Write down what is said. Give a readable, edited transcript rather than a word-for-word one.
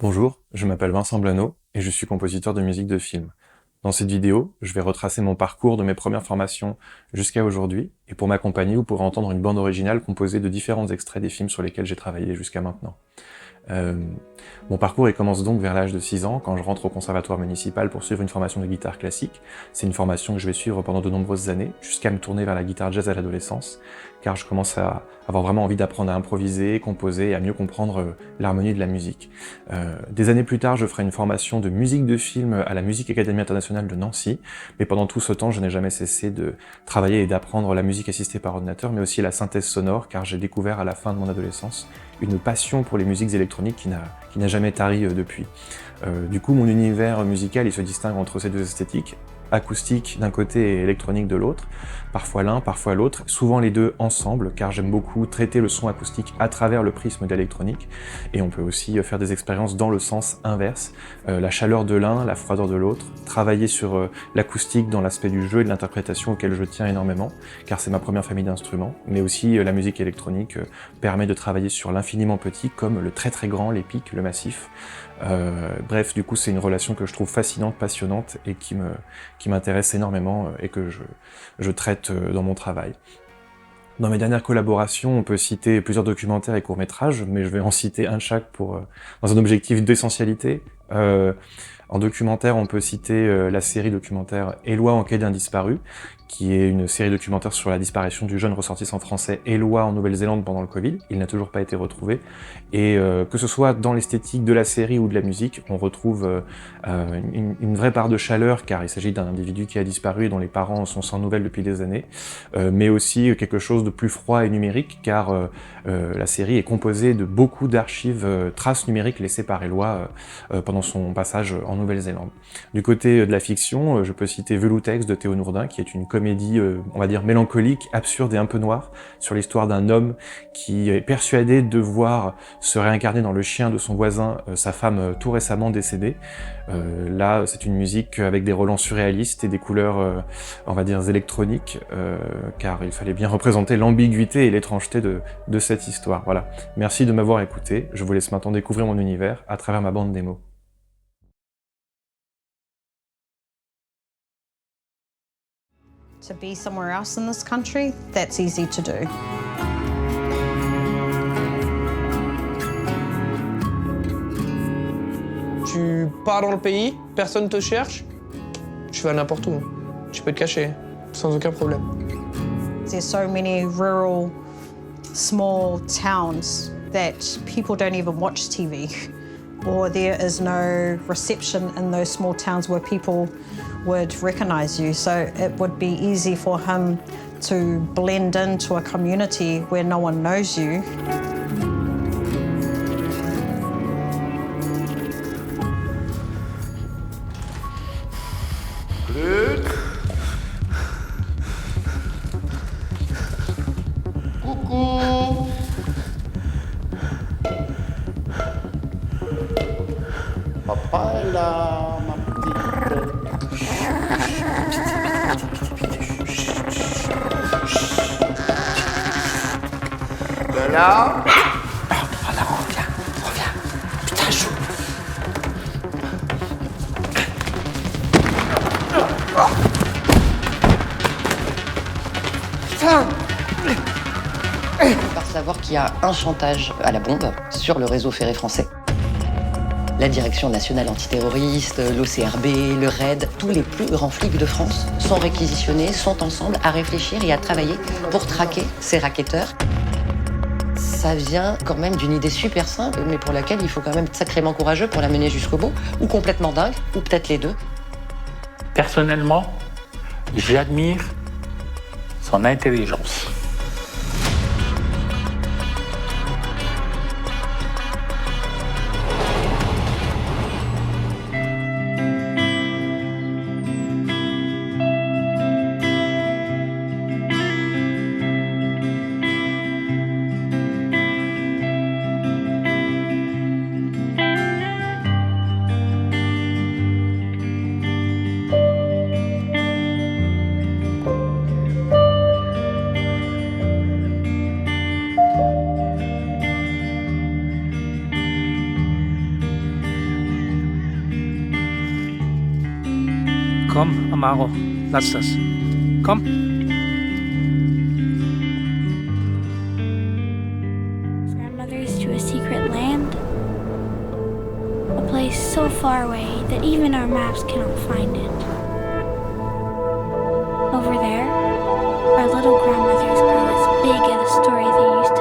Bonjour, je m'appelle Vincent Blano et je suis compositeur de musique de film. Dans cette vidéo, je vais retracer mon parcours de mes premières formations jusqu'à aujourd'hui, et pour m'accompagner, vous pourrez entendre une bande originale composée de différents extraits des films sur lesquels j'ai travaillé jusqu'à maintenant. Mon parcours il commence donc vers l'âge de 6 ans, quand je rentre au conservatoire municipal pour suivre une formation de guitare classique. C'est une formation que je vais suivre pendant de nombreuses années, jusqu'à me tourner vers la guitare jazz à l'adolescence, car je commence à avoir vraiment envie d'apprendre à improviser, composer et à mieux comprendre l'harmonie de la musique. Des années plus tard, je ferai une formation de musique de film à la Musique Académie Internationale de Nancy, mais pendant tout ce temps, je n'ai jamais cessé de travailler et d'apprendre la musique assistée par ordinateur, mais aussi la synthèse sonore, car j'ai découvert à la fin de mon adolescence une passion pour les musiques électroniques qui n'a jamais tari depuis. Du coup, mon univers musical il se distingue entre ces deux esthétiques, acoustique d'un côté et électronique de l'autre, parfois l'un, parfois l'autre, souvent les deux ensemble, car j'aime beaucoup traiter le son acoustique à travers le prisme de l'électronique, et on peut aussi faire des expériences dans le sens inverse, la chaleur de l'un, la froideur de l'autre, travailler sur l'acoustique dans l'aspect du jeu et de l'interprétation auquel je tiens énormément, car c'est ma première famille d'instruments, mais aussi la musique électronique permet de travailler sur l'infiniment petit comme le très très grand, l'épique, le massif. Bref, du coup, c'est une relation que je trouve fascinante, passionnante et qui m'intéresse énormément et que je traite dans mon travail. Dans mes dernières collaborations, on peut citer plusieurs documentaires et courts-métrages, mais je vais en citer un de chaque dans un objectif d'essentialité. En documentaire, on peut citer la série documentaire Éloi en quête d'un disparu, qui est une série documentaire sur la disparition du jeune ressortissant français Éloi en Nouvelle-Zélande pendant le Covid. Il n'a toujours pas été retrouvé. Et que ce soit dans l'esthétique de la série ou de la musique, on retrouve une vraie part de chaleur, car il s'agit d'un individu qui a disparu et dont les parents sont sans nouvelles depuis des années, mais aussi quelque chose de plus froid et numérique, car la série est composée de beaucoup d'archives, traces numériques laissées par Éloi pendant son passage en Nouvelle-Zélande. Du côté de la fiction, je peux citer Veloutex de Théo Nourdin, qui est une comédie, on va dire, mélancolique, absurde et un peu noire, sur l'histoire d'un homme qui est persuadé de devoir se réincarner dans le chien de son voisin, sa femme tout récemment décédée. Là, c'est une musique avec des relents surréalistes et des couleurs, on va dire, électroniques, car il fallait bien représenter l'ambiguïté et l'étrangeté de cette histoire. Voilà. Merci de m'avoir écouté. Je vous laisse maintenant découvrir mon univers à travers ma bande démo. To be somewhere else in this country, that's easy to do. Tu pars dans le pays, personne te cherche, tu vas n'importe où. Tu peux te cacher, sans aucun problème. There's so many rural, small towns that people don't even watch TV, or there is no reception in those small towns where people would recognize you. So it would be easy for him to blend into a community where no one knows you. Coucou. Papa est là, ma petite. De là. Voilà, reviens. Putain, chaud. Putain. Par savoir qu'il y a un chantage à la bombe sur le réseau ferré français. La Direction nationale antiterroriste, l'OCRB, le RAID, tous les plus grands flics de France sont réquisitionnés, sont ensemble à réfléchir et à travailler pour traquer ces racketteurs. Ça vient quand même d'une idée super simple, mais pour laquelle il faut quand même être sacrément courageux pour la mener jusqu'au bout, ou complètement dingue, ou peut-être les deux. Personnellement, j'admire son intelligence. Come, Amaro. That's us. Come. Grandmothers to a secret land. A place so far away that even our maps cannot find it. Over there, our little grandmothers grow as big as the story they used to